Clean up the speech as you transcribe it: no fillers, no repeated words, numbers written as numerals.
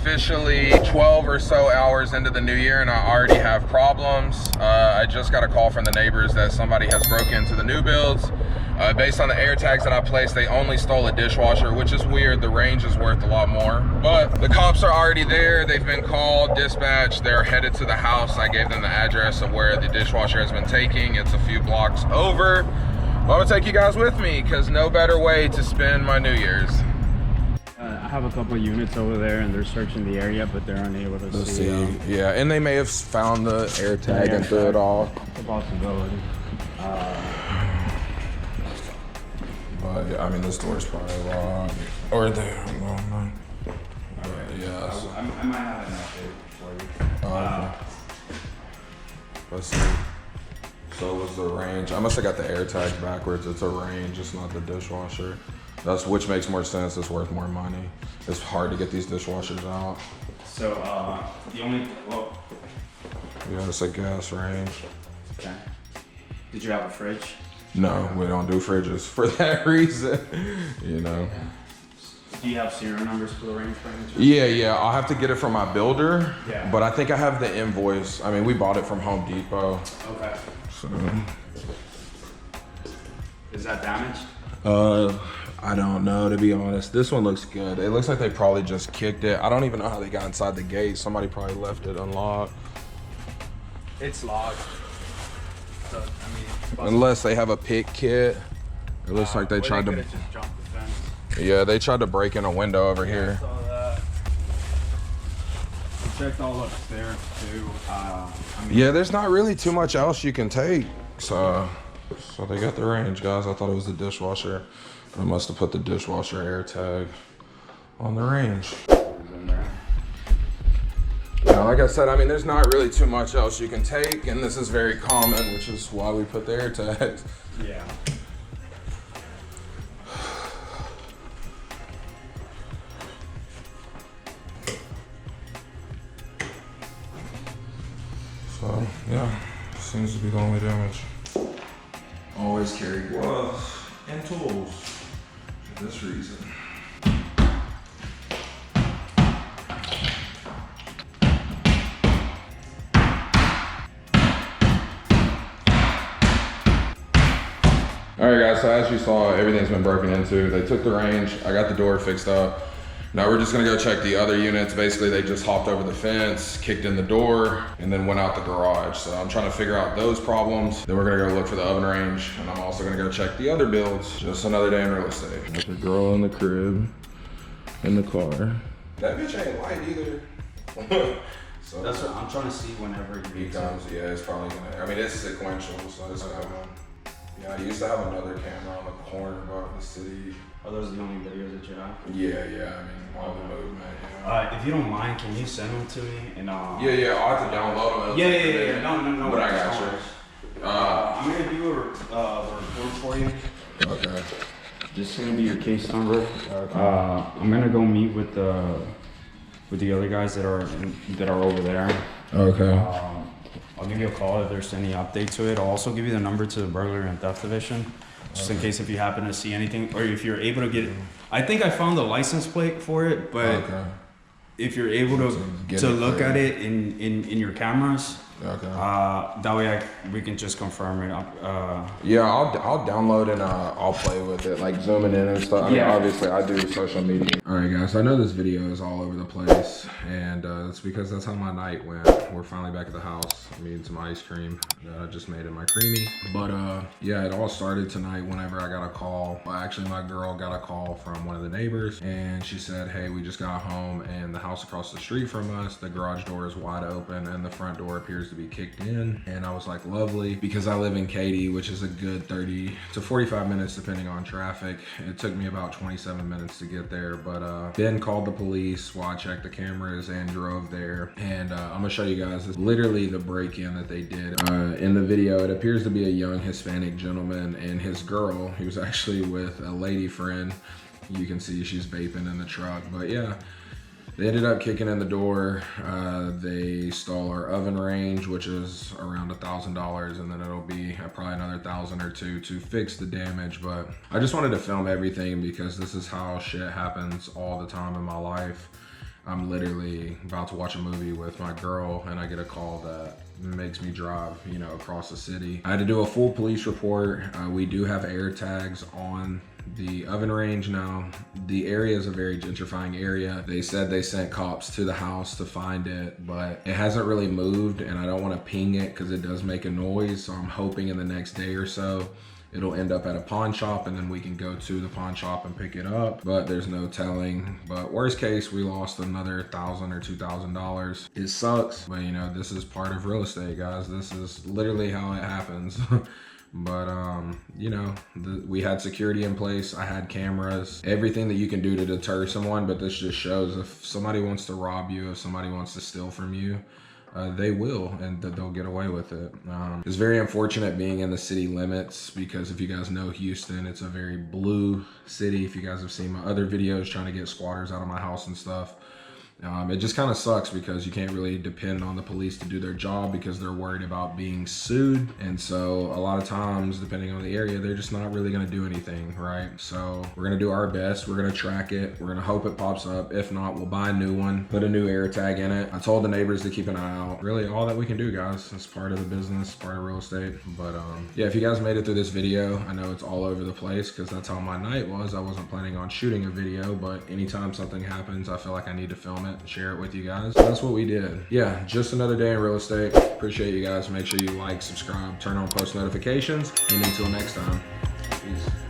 officially 12 or so hours into the new year and I already have problems. I just got a call from the neighbors that somebody has broken into the new builds. Based on the air tags that I placed, they only stole a dishwasher, which is weird. The range is worth a lot more. But the cops are already there. They've been called, dispatched. They're headed to the house. I gave them the address of where the dishwasher has been taken. It's a few blocks over. I'm gonna take you guys with me because no better way to spend my New Year's. I have a couple of units over there and they're searching the area, but they're unable to see. Yeah, and they may have found the air tag and threw it off. It's a possibility. But yeah, I mean, this door's probably locked. Or there, no. Yeah. I might have an update for you. Okay. Let's see. So was the range. I must have got the air tags backwards. It's a range, it's not the dishwasher. That's which makes more sense. It's worth more money. It's hard to get these dishwashers out. So the only Yeah, it's a gas range. Okay. Did you have a fridge? No, we don't do fridges for that reason. You know. Do you have serial numbers for the range furniture? Yeah. I'll have to get it from my builder. Yeah. But I think I have the invoice. I mean, we bought it from Home Depot. Okay. So. Is that damaged? I don't know, to be honest. This one looks good. It looks like they probably just kicked it. I don't even know how they got inside the gate. Somebody probably left it unlocked. It's locked. So, I mean, unless they have a pick kit. It looks like they tried to. Just jump the fence. Yeah, they tried to break in a window over here. I saw that. I checked all upstairs too. Yeah, there's not really too much else you can take. So they got the range, guys. I thought it was the dishwasher. I must have put the dishwasher air tag on the range. Yeah, like I said, I mean, there's not really too much else you can take, and this is very common, which is why we put the air tags. Yeah. So, yeah, seems to be the only damage. Always carry gloves and tools for this reason. All right, guys, so as you saw, everything's been broken into. They took the range. I got the door fixed up. Now we're just gonna go check the other units. Basically, they just hopped over the fence, kicked in the door, and then went out the garage. So I'm trying to figure out those problems. Then we're gonna go look for the oven range, and I'm also gonna go check the other builds. Just another day in real estate. There's a girl in the crib, in the car. That bitch ain't light either. So That's what I'm trying to see whenever he comes. Yeah, it's probably gonna, I mean, it's sequential, so it's gonna happen. Yeah, I used to have another camera on the corner of the city. Are those the only videos that you have? Yeah, I mean, all the movement, yeah. If you don't mind, can you send them to me? And Yeah, I'll have to download them. Yeah. No. But I got you. I'm gonna do a report for you. Okay. This is gonna be your case number. Okay. I'm gonna go meet with the other guys that are over there. Okay. I'll give you a call if there's any update to it. I'll also give you the number to the burglary and theft division, just in case if you happen to see anything, or if you're able to get it. I think I found the license plate for it, but if you're able to look at it in your cameras, that way we can just confirm it. Yeah, I'll download and I'll play with it, like zooming in and stuff. I mean, obviously I do social media. All right, guys, I know this video is all over the place, and it's because that's how my night went. We're finally back at the house. I'm eating some ice cream that I just made in my creamy. But yeah, it all started tonight whenever I got a call. Well, actually, my girl got a call from one of the neighbors, and she said, hey, we just got home, and the house across the street from us, the garage door is wide open, and the front door appears to be kicked in. And I was like, lovely, because I live in Katy, which is a good 30 to 45 minutes depending on traffic. It took me about 27 minutes to get there, but Ben called the police while I checked the cameras and drove there. And I'm gonna show you guys, this literally the break-in that they did. In the video, it appears to be a young Hispanic gentleman and his girl. He was actually with a lady friend. You can see she's vaping in the truck, but yeah. They ended up kicking in the door. They stole our oven range, which is around $1,000, and then it'll be probably another $1,000 or $2,000 to fix the damage. But I just wanted to film everything because this is how shit happens all the time in my life. I'm literally about to watch a movie with my girl and I get a call that makes me drive, you know, across the city. I had to do a full police report. We do have air tags on the oven range now. The area is a very gentrifying area. They said they sent cops to the house to find it, but it hasn't really moved, and I don't want to ping it because it does make a noise. So I'm hoping in the next day or so it'll end up at a pawn shop, and then we can go to the pawn shop and pick it up, but there's no telling. But worst case, we lost another $1,000 or $2,000. It sucks, but you know, this is part of real estate, guys. This is literally how it happens. But you know, we had security in place. I had cameras, everything that you can do to deter someone. But this just shows if somebody wants to rob you, if somebody wants to steal from you, they will, and they'll get away with it. It's very unfortunate being in the city limits, because if you guys know Houston, it's a very blue city. If you guys have seen my other videos trying to get squatters out of my house and stuff, it just kind of sucks because you can't really depend on the police to do their job because they're worried about being sued. And so a lot of times, depending on the area, they're just not really going to do anything, right? So we're going to do our best. We're going to track it. We're going to hope it pops up. If not, we'll buy a new one, put a new air tag in it. I told the neighbors to keep an eye out. Really all that we can do, guys. It's part of the business, part of real estate. But yeah, if you guys made it through this video, I know it's all over the place because that's how my night was. I wasn't planning on shooting a video, but anytime something happens, I feel like I need to film it and share it with you guys. So that's what we did. Yeah, just another day in real estate. Appreciate you guys. Make sure you like, subscribe, turn on post notifications, and until next time, peace.